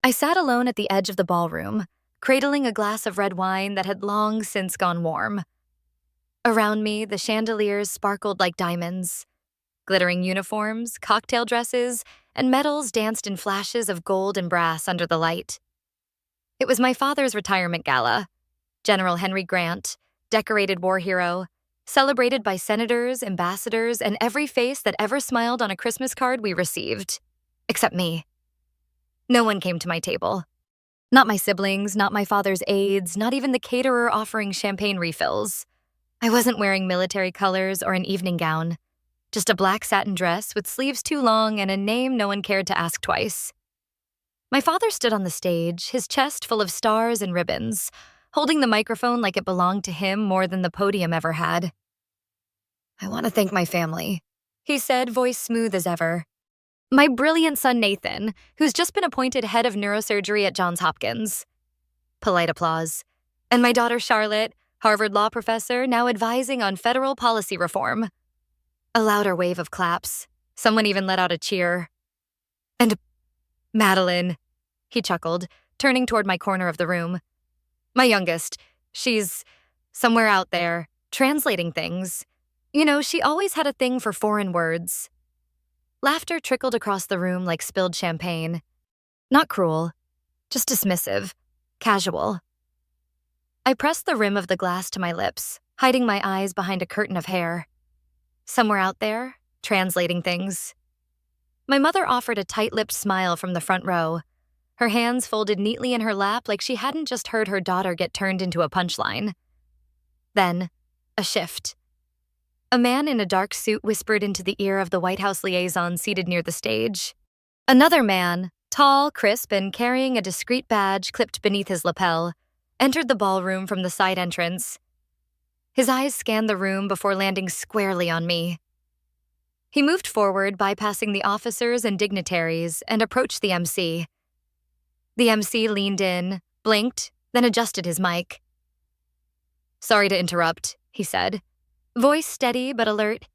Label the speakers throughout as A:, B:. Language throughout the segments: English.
A: I sat alone at the edge of the ballroom, cradling a glass of red wine that had long since gone warm. Around me, the chandeliers sparkled like diamonds. Glittering uniforms, cocktail dresses, and medals danced in flashes of gold and brass under the light. It was my father's retirement gala. General Henry Grant, decorated war hero, celebrated by senators, ambassadors, and every face that ever smiled on a Christmas card we received. Except me. No one came to my table. Not my siblings, not my father's aides, not even the caterer offering champagne refills. I wasn't wearing military colors or an evening gown. Just a black satin dress with sleeves too long and a name no one cared to ask twice. My father stood on the stage, his chest full of stars and ribbons, holding the microphone like it belonged to him more than the podium ever had. "I want to thank my family," he said, voice smooth as ever. "My brilliant son Nathan, who's just been appointed head of neurosurgery at Johns Hopkins." Polite applause. "And my daughter Charlotte, Harvard law professor, now advising on federal policy reform." A louder wave of claps. Someone even let out a cheer. "And Madeline," he chuckled, turning toward my corner of the room. "My youngest. She's somewhere out there, translating things. You know, she always had a thing for foreign words." Laughter trickled across the room like spilled champagne. Not cruel, just dismissive, casual. I pressed the rim of the glass to my lips, hiding my eyes behind a curtain of hair. Somewhere out there, translating things. My mother offered a tight-lipped smile from the front row, her hands folded neatly in her lap like she hadn't just heard her daughter get turned into a punchline. Then, a shift. A man in a dark suit whispered into the ear of the White House liaison seated near the stage. Another man, tall, crisp, and carrying a discreet badge clipped beneath his lapel, entered the ballroom from the side entrance. His eyes scanned the room before landing squarely on me. He moved forward, bypassing the officers and dignitaries, and approached the MC. The MC leaned in, blinked, then adjusted his mic. "Sorry to interrupt," he said, voice steady but alert.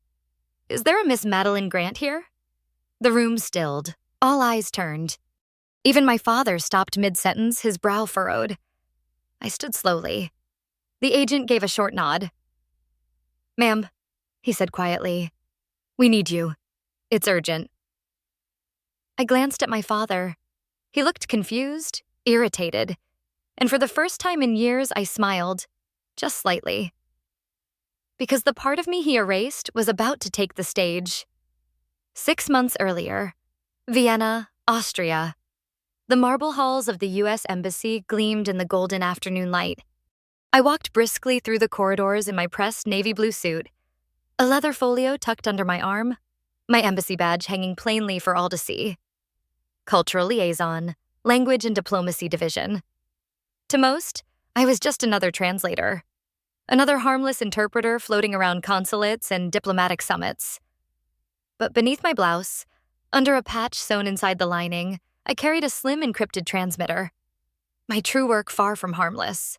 A: "Is there a Miss Madeline Grant here?" The room stilled, all eyes turned. Even my father stopped mid-sentence, his brow furrowed. I stood slowly. The agent gave a short nod. "Ma'am," he said quietly, "we need you. It's urgent." I glanced at my father. He looked confused, irritated, and for the first time in years I smiled, just slightly. Because the part of me he erased was about to take the stage. 6 months earlier, Vienna, Austria. The marble halls of the U.S. Embassy gleamed in the golden afternoon light. I walked briskly through the corridors in my pressed navy blue suit, a leather folio tucked under my arm, my embassy badge hanging plainly for all to see. Cultural liaison, language and diplomacy division. To most, I was just another translator. Another harmless interpreter floating around consulates and diplomatic summits. But beneath my blouse, under a patch sewn inside the lining, I carried a slim encrypted transmitter. My true work far from harmless.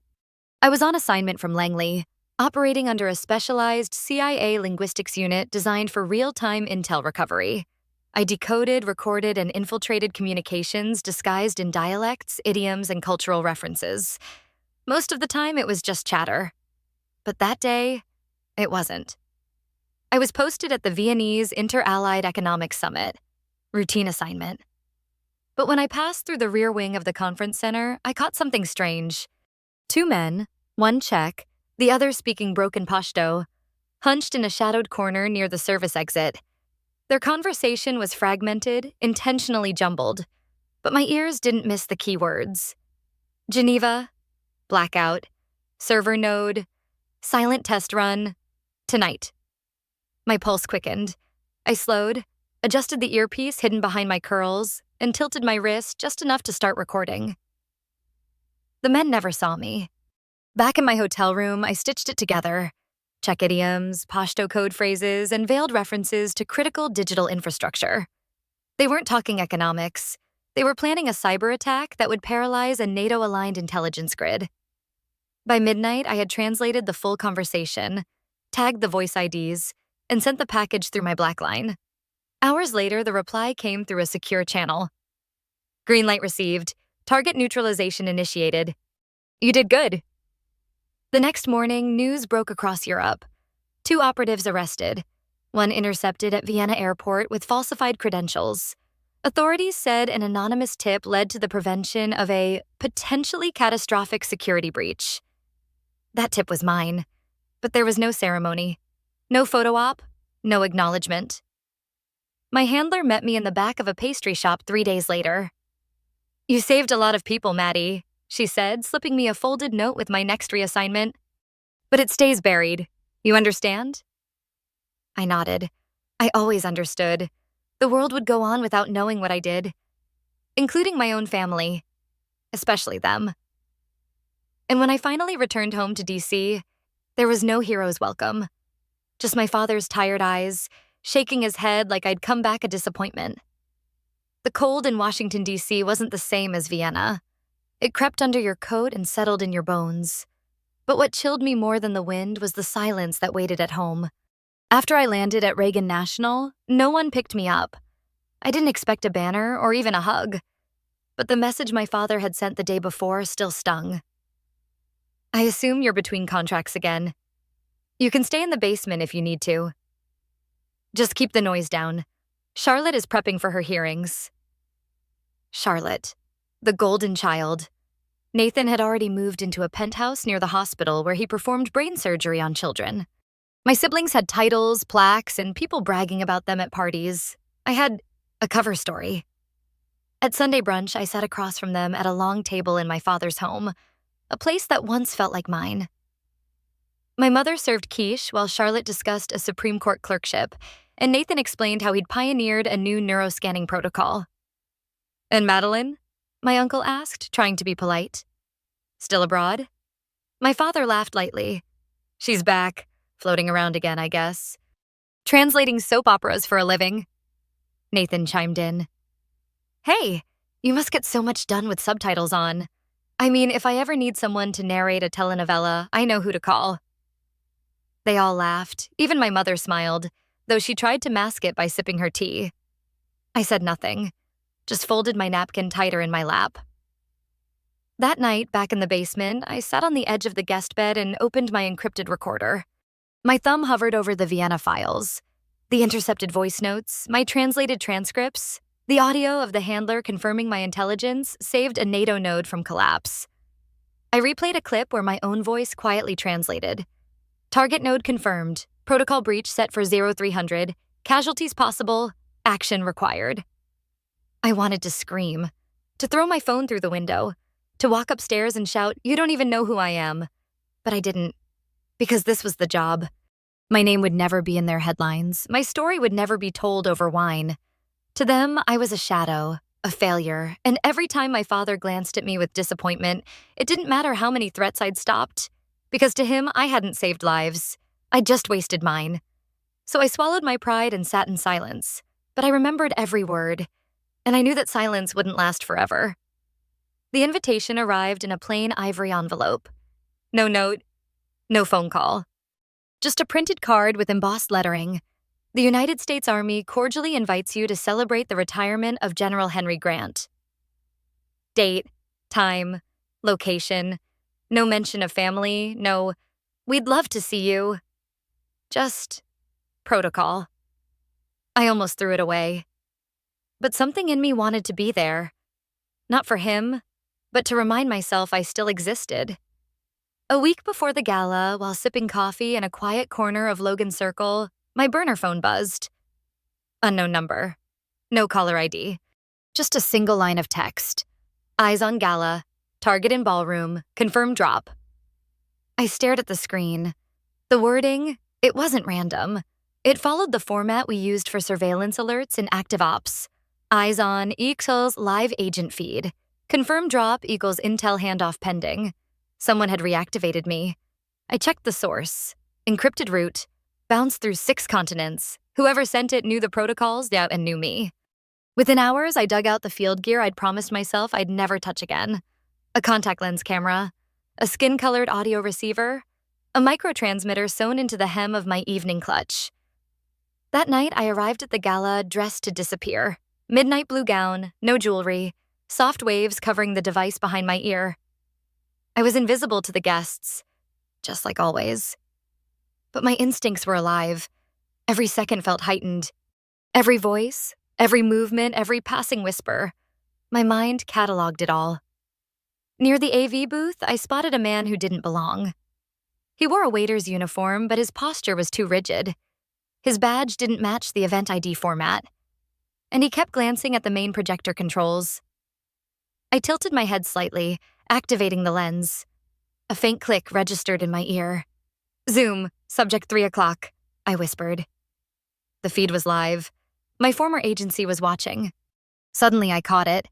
A: I was on assignment from Langley, operating under a specialized CIA linguistics unit designed for real-time intel recovery. I decoded, recorded, and infiltrated communications disguised in dialects, idioms, and cultural references. Most of the time, it was just chatter. But that day, it wasn't. I was posted at the Viennese Inter-Allied Economic Summit. Routine assignment. But when I passed through the rear wing of the conference center, I caught something strange. 2 men, one Czech, the other speaking broken Pashto, hunched in a shadowed corner near the service exit. Their conversation was fragmented, intentionally jumbled, but my ears didn't miss the key words. Geneva, blackout, server node, silent test run, tonight. My pulse quickened. I slowed, adjusted the earpiece hidden behind my curls, and tilted my wrist just enough to start recording. The men never saw me. Back in my hotel room, I stitched it together. Czech idioms, Pashto code phrases, and veiled references to critical digital infrastructure. They weren't talking economics. They were planning a cyber attack that would paralyze a NATO-aligned intelligence grid. By midnight, I had translated the full conversation, tagged the voice IDs, and sent the package through my Blackline. Hours later, the reply came through a secure channel. "Green light received. Target neutralization initiated. You did good. The next morning, news broke across Europe. 2 operatives arrested, one intercepted at Vienna airport with falsified credentials. Authorities said an anonymous tip led to the prevention of a potentially catastrophic security breach. That tip was mine, but there was no ceremony, no photo op, no acknowledgement. My handler met me in the back of a pastry shop 3 days later. You saved a lot of people, Maddie, she said, slipping me a folded note with my next reassignment. But it stays buried. You understand? I nodded. I always understood. The world would go on without knowing what I did, including my own family, especially them. And when I finally returned home to DC, there was no hero's welcome. Just my father's tired eyes, shaking his head like I'd come back a disappointment. The cold in Washington, D.C. wasn't the same as Vienna. It crept under your coat and settled in your bones. But what chilled me more than the wind was the silence that waited at home. After I landed at Reagan National, no one picked me up. I didn't expect a banner or even a hug. But the message my father had sent the day before still stung. I assume you're between contracts again. You can stay in the basement if you need to. Just keep the noise down. Charlotte is prepping for her hearings. Charlotte, the golden child. Nathan had already moved into a penthouse near the hospital where he performed brain surgery on children. My siblings had titles, plaques, and people bragging about them at parties. I had a cover story. At Sunday brunch, I sat across from them at a long table in my father's home, a place that once felt like mine. My mother served quiche while Charlotte discussed a Supreme Court clerkship, and Nathan explained how he'd pioneered a new neuroscanning protocol. And Madeline? My uncle asked, trying to be polite. Still abroad? My father laughed lightly. She's back, floating around again, I guess. Translating soap operas for a living. Nathan chimed in. Hey, you must get so much done with subtitles on. I mean, if I ever need someone to narrate a telenovela, I know who to call. They all laughed. Even my mother smiled, though she tried to mask it by sipping her tea. I said nothing, just folded my napkin tighter in my lap. That night, back in the basement, I sat on the edge of the guest bed and opened my encrypted recorder. My thumb hovered over the Vienna files, the intercepted voice notes, my translated transcripts, the audio of the handler confirming my intelligence saved a NATO node from collapse. I replayed a clip where my own voice quietly translated. Target node confirmed, protocol breach set for 0300, casualties possible, action required. I wanted to scream, to throw my phone through the window, to walk upstairs and shout, "You don't even know who I am." But I didn't, because this was the job. My name would never be in their headlines. My story would never be told over wine. To them, I was a shadow, a failure, and every time my father glanced at me with disappointment, it didn't matter how many threats I'd stopped, because to him, I hadn't saved lives. I'd just wasted mine. So I swallowed my pride and sat in silence, but I remembered every word, and I knew that silence wouldn't last forever. The invitation arrived in a plain ivory envelope. No note, no phone call. Just a printed card with embossed lettering. The United States Army cordially invites you to celebrate the retirement of General Henry Grant. Date, time, location, no mention of family, no, "We'd love to see you." Just protocol. I almost threw it away. But something in me wanted to be there. Not for him, but to remind myself I still existed. A week before the gala, while sipping coffee in a quiet corner of Logan Circle, my burner phone buzzed. Unknown number. No caller ID. Just a single line of text. Eyes on gala. Target in ballroom. Confirm drop. I stared at the screen. The wording, it wasn't random. It followed the format we used for surveillance alerts in active ops. Eyes on equals live agent feed. Confirm drop equals intel handoff pending. Someone had reactivated me. I checked the source. Encrypted route. Bounced through 6 continents. Whoever sent it knew the protocols, yeah, and knew me. Within hours, I dug out the field gear I'd promised myself I'd never touch again. A contact lens camera, a skin-colored audio receiver, a microtransmitter sewn into the hem of my evening clutch. That night, I arrived at the gala dressed to disappear. Midnight blue gown, no jewelry, soft waves covering the device behind my ear. I was invisible to the guests, just like always. But my instincts were alive. Every second felt heightened. Every voice, every movement, every passing whisper. My mind cataloged it all. Near the AV booth, I spotted a man who didn't belong. He wore a waiter's uniform, but his posture was too rigid. His badge didn't match the event ID format, and he kept glancing at the main projector controls. I tilted my head slightly, activating the lens. A faint click registered in my ear. "Zoom, subject 3 o'clock, I whispered. The feed was live. My former agency was watching. Suddenly I caught it.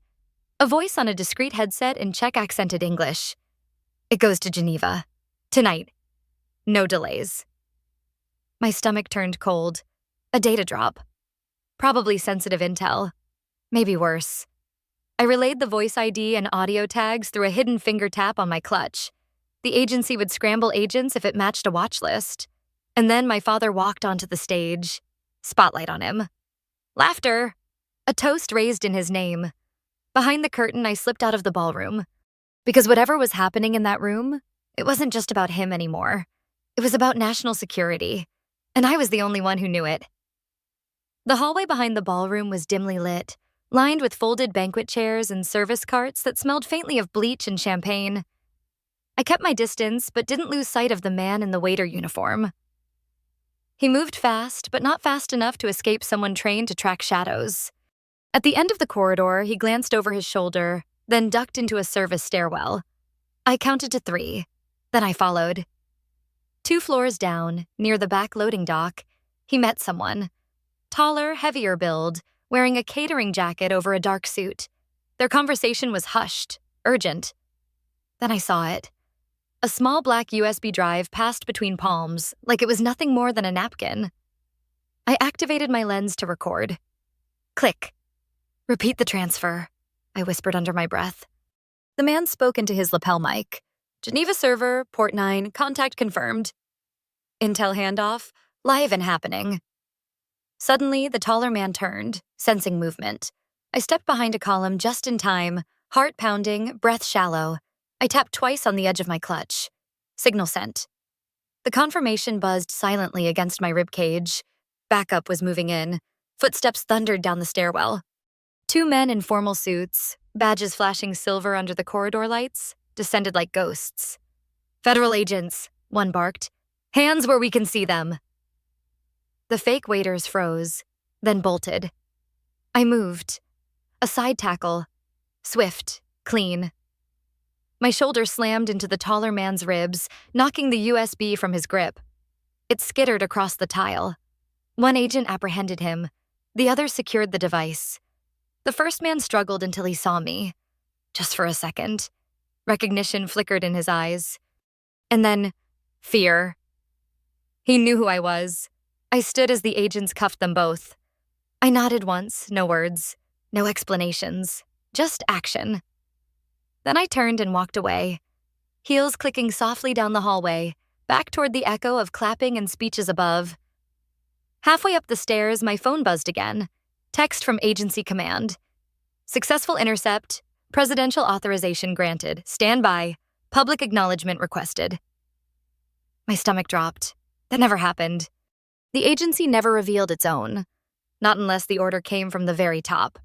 A: A voice on a discreet headset in Czech-accented English. "It goes to Geneva. Tonight. No delays." My stomach turned cold. A data drop. Probably sensitive intel. Maybe worse. I relayed the voice ID and audio tags through a hidden finger tap on my clutch. The agency would scramble agents if it matched a watch list. And then my father walked onto the stage. Spotlight on him. Laughter. A toast raised in his name. Behind the curtain, I slipped out of the ballroom. Because whatever was happening in that room, it wasn't just about him anymore. It was about national security. And I was the only one who knew it. The hallway behind the ballroom was dimly lit, lined with folded banquet chairs and service carts that smelled faintly of bleach and champagne. I kept my distance, but didn't lose sight of the man in the waiter uniform. He moved fast, but not fast enough to escape someone trained to track shadows. At the end of the corridor, he glanced over his shoulder, then ducked into a service stairwell. I counted to 3. Then I followed. 2 floors down, near the back loading dock, he met someone. Taller, heavier build, wearing a catering jacket over a dark suit. Their conversation was hushed, urgent. Then I saw it. A small black USB drive passed between palms, like it was nothing more than a napkin. I activated my lens to record. Click. "Repeat the transfer," I whispered under my breath. The man spoke into his lapel mic. "Geneva server, port 9, contact confirmed." Intel handoff, live and happening. Suddenly, the taller man turned, sensing movement. I stepped behind a column just in time, heart pounding, breath shallow. I tapped twice on the edge of my clutch. Signal sent. The confirmation buzzed silently against my ribcage. Backup was moving in. Footsteps thundered down the stairwell. 2 men in formal suits, badges flashing silver under the corridor lights, descended like ghosts. "Federal agents," one barked. "Hands where we can see them." The fake waiters froze, then bolted. I moved. A side tackle. Swift, clean. My shoulder slammed into the taller man's ribs, knocking the USB from his grip. It skittered across the tile. One agent apprehended him. The other secured the device. The first man struggled until he saw me. Just for a second. Recognition flickered in his eyes. And then, fear. He knew who I was. I stood as the agents cuffed them both. I nodded once, no words, no explanations, just action. Then I turned and walked away, heels clicking softly down the hallway, back toward the echo of clapping and speeches above. Halfway up the stairs, my phone buzzed again. Text from agency command. "Successful intercept. Presidential authorization granted. Stand by. Public acknowledgement requested." My stomach dropped. That never happened. The agency never revealed its own, not unless the order came from the very top.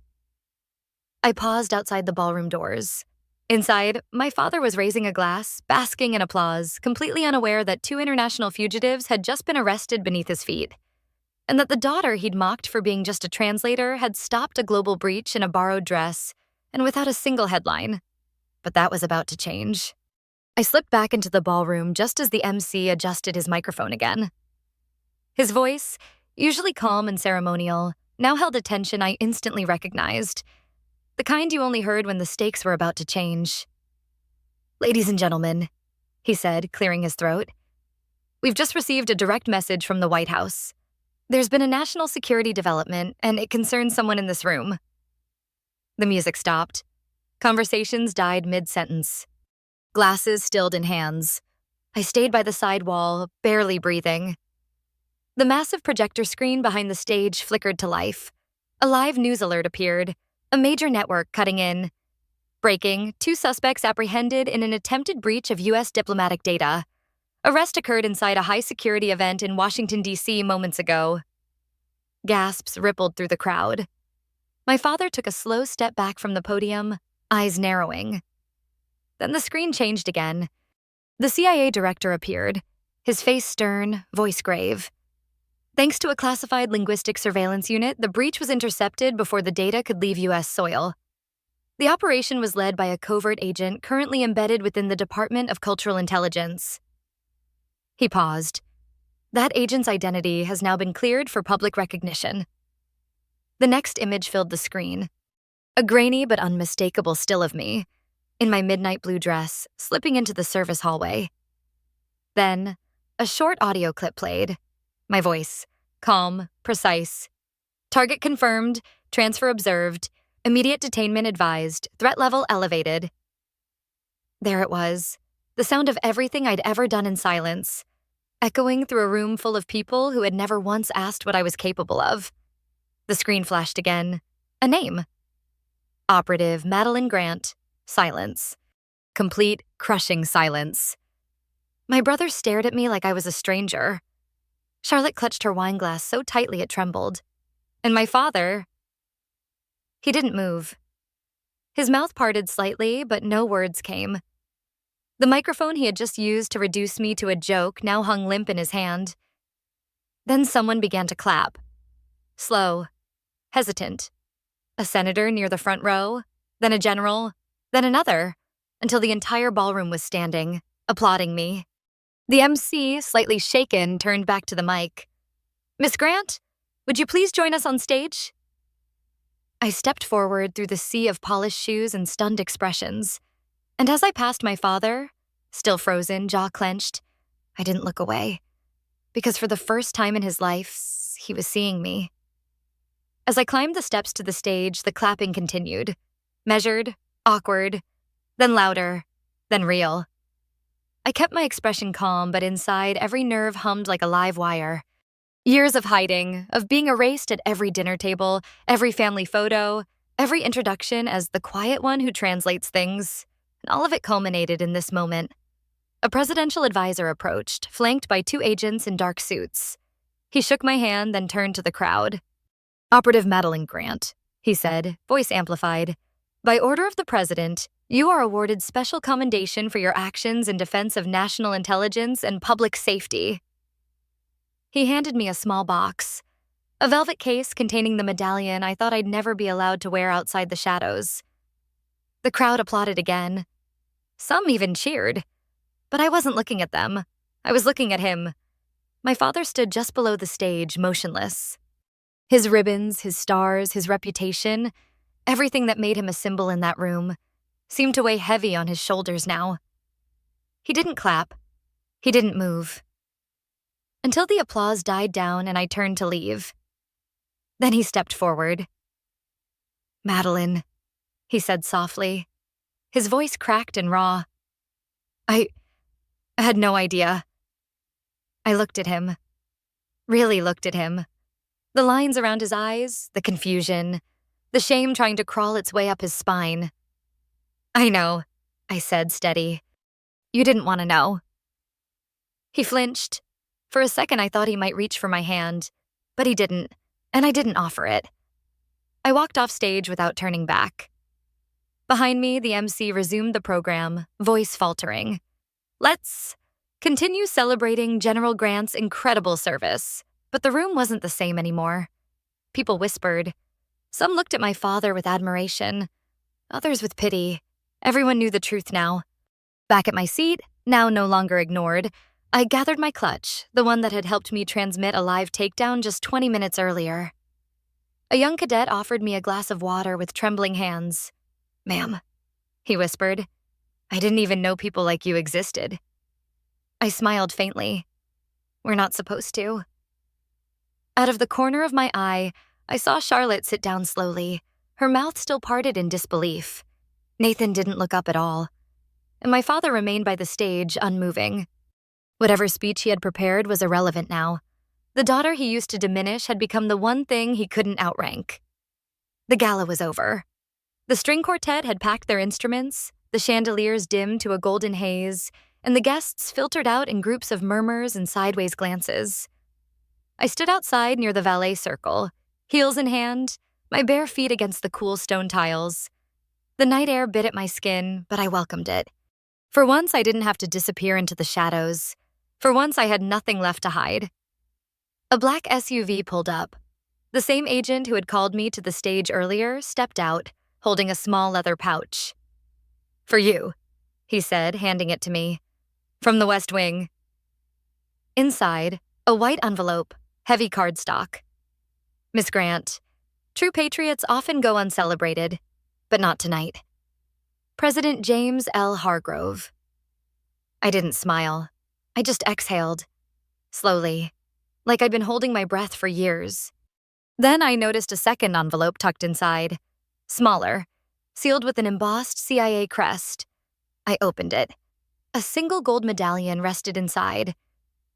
A: I paused outside the ballroom doors. Inside, my father was raising a glass, basking in applause, completely unaware that 2 international fugitives had just been arrested beneath his feet, and that the daughter he'd mocked for being just a translator had stopped a global breach in a borrowed dress and without a single headline. But that was about to change. I slipped back into the ballroom just as the MC adjusted his microphone again. His voice, usually calm and ceremonial, now held a tension I instantly recognized, the kind you only heard when the stakes were about to change. "Ladies and gentlemen," he said, clearing his throat, "we've just received a direct message from the White House. There's been a national security development, and it concerns someone in this room." The music stopped. Conversations died mid-sentence. Glasses stilled in hands. I stayed by the side wall, barely breathing. The massive projector screen behind the stage flickered to life. A live news alert appeared, a major network cutting in. Breaking, 2 suspects apprehended in an attempted breach of U.S. diplomatic data. Arrest occurred inside a high-security event in Washington, D.C. moments ago. Gasps rippled through the crowd. My father took a slow step back from the podium, eyes narrowing. Then the screen changed again. The CIA director appeared, his face stern, voice grave. Thanks to a classified linguistic surveillance unit, the breach was intercepted before the data could leave U.S. soil. The operation was led by a covert agent currently embedded within the Department of Cultural Intelligence. He paused. That agent's identity has now been cleared for public recognition. The next image filled the screen. A grainy but unmistakable still of me, in my midnight blue dress, slipping into the service hallway. Then, a short audio clip played. My voice, calm, precise. Target confirmed, transfer observed, immediate detainment advised, threat level elevated. There it was, the sound of everything I'd ever done in silence, echoing through a room full of people who had never once asked what I was capable of. The screen flashed again. A name. Operative Madeline Grant. Silence. Complete, crushing silence. My brother stared at me like I was a stranger. Charlotte clutched her wine glass so tightly it trembled. And my father, he didn't move. His mouth parted slightly, but no words came. The microphone he had just used to reduce me to a joke now hung limp in his hand. Then someone began to clap. Slow, hesitant. A senator near the front row, then a general, then another, until the entire ballroom was standing, applauding me. The MC, slightly shaken, turned back to the mic. Miss Grant, would you please join us on stage? I stepped forward through the sea of polished shoes and stunned expressions, and as I passed my father, still frozen, jaw clenched, I didn't look away, because for the first time in his life, he was seeing me. As I climbed the steps to the stage, the clapping continued, measured, awkward, then louder, then real. I kept my expression calm, but inside, every nerve hummed like a live wire. Years of hiding, of being erased at every dinner table, every family photo, every introduction as the quiet one who translates things, and all of it culminated in this moment. A presidential advisor approached, flanked by 2 agents in dark suits. He shook my hand, then turned to the crowd. Operative Madeline Grant, he said, voice amplified. By order of the president, you are awarded special commendation for your actions in defense of national intelligence and public safety. He handed me a small box, a velvet case containing the medallion I thought I'd never be allowed to wear outside the shadows. The crowd applauded again. Some even cheered. But I wasn't looking at them. I was looking at him. My father stood just below the stage, motionless. His ribbons, his stars, his reputation, everything that made him a symbol in that room, seemed to weigh heavy on his shoulders now. He didn't clap. He didn't move. Until the applause died down and I turned to leave. Then he stepped forward. Madeline, he said softly. His voice cracked and raw. I had no idea. I looked at him. Really looked at him. The lines around his eyes, the confusion, the shame trying to crawl its way up his spine. I know, I said, steady. You didn't want to know. He flinched. For a second, I thought he might reach for my hand, but he didn't, and I didn't offer it. I walked off stage without turning back. Behind me, the MC resumed the program, voice faltering. Let's continue celebrating General Grant's incredible service. But the room wasn't the same anymore. People whispered. Some looked at my father with admiration, others with pity. Everyone knew the truth now. Back at my seat, now no longer ignored, I gathered my clutch, the one that had helped me transmit a live takedown just 20 minutes earlier. A young cadet offered me a glass of water with trembling hands. Ma'am, he whispered. I didn't even know people like you existed. I smiled faintly. We're not supposed to. Out of the corner of my eye, I saw Charlotte sit down slowly, her mouth still parted in disbelief. Nathan didn't look up at all, and my father remained by the stage, unmoving. Whatever speech he had prepared was irrelevant now. The daughter he used to diminish had become the one thing he couldn't outrank. The gala was over. The string quartet had packed their instruments, the chandeliers dimmed to a golden haze, and the guests filtered out in groups of murmurs and sideways glances. I stood outside near the valet circle, heels in hand, my bare feet against the cool stone tiles. The night air bit at my skin, but I welcomed it. For once, I didn't have to disappear into the shadows. For once, I had nothing left to hide. A black SUV pulled up. The same agent who had called me to the stage earlier stepped out, holding a small leather pouch. "For you," he said, handing it to me. "From the West Wing." Inside, a white envelope, heavy cardstock. "Miss Grant, true patriots often go uncelebrated, but not tonight. President James L. Hargrove." I didn't smile. I just exhaled, slowly, like I'd been holding my breath for years. Then I noticed a second envelope tucked inside, smaller, sealed with an embossed CIA crest. I opened it. A single gold medallion rested inside.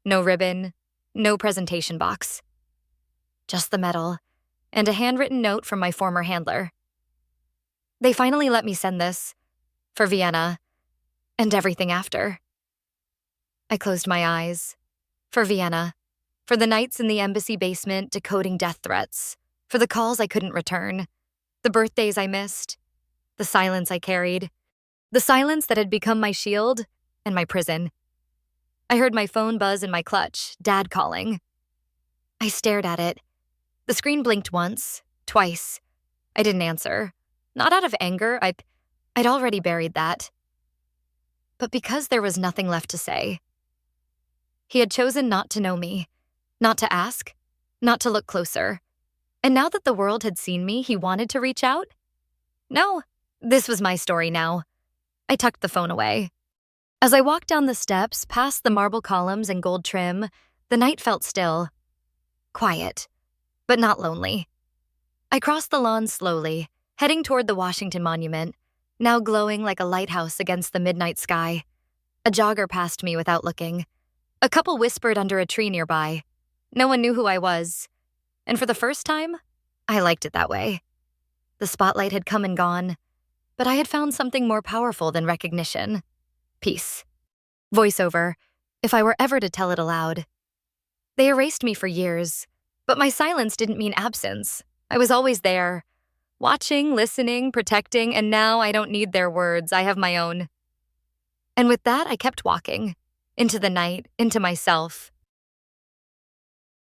A: No ribbon, no presentation box. Just the medal, and a handwritten note from my former handler. "They finally let me send this. For Vienna. And everything after." I closed my eyes. For Vienna. For the nights in the embassy basement decoding death threats. For the calls I couldn't return. The birthdays I missed. The silence I carried. The silence that had become my shield and my prison. I heard my phone buzz in my clutch, Dad calling. I stared at it. The screen blinked once, twice. I didn't answer. Not out of anger, I'd already buried that. But because there was nothing left to say. He had chosen not to know me, not to ask, not to look closer. And now that the world had seen me, he wanted to reach out? No, this was my story now. I tucked the phone away. As I walked down the steps, past the marble columns and gold trim, the night felt still. Quiet, but not lonely. I crossed the lawn slowly, heading toward the Washington Monument, now glowing like a lighthouse against the midnight sky. A jogger passed me without looking. A couple whispered under a tree nearby. No one knew who I was. And for the first time, I liked it that way. The spotlight had come and gone, but I had found something more powerful than recognition. Peace. Voiceover, if I were ever to tell it aloud. They erased me for years, but my silence didn't mean absence. I was always there. Watching, listening, protecting, and now I don't need their words, I have my own. And with that, I kept walking. Into the night, into myself.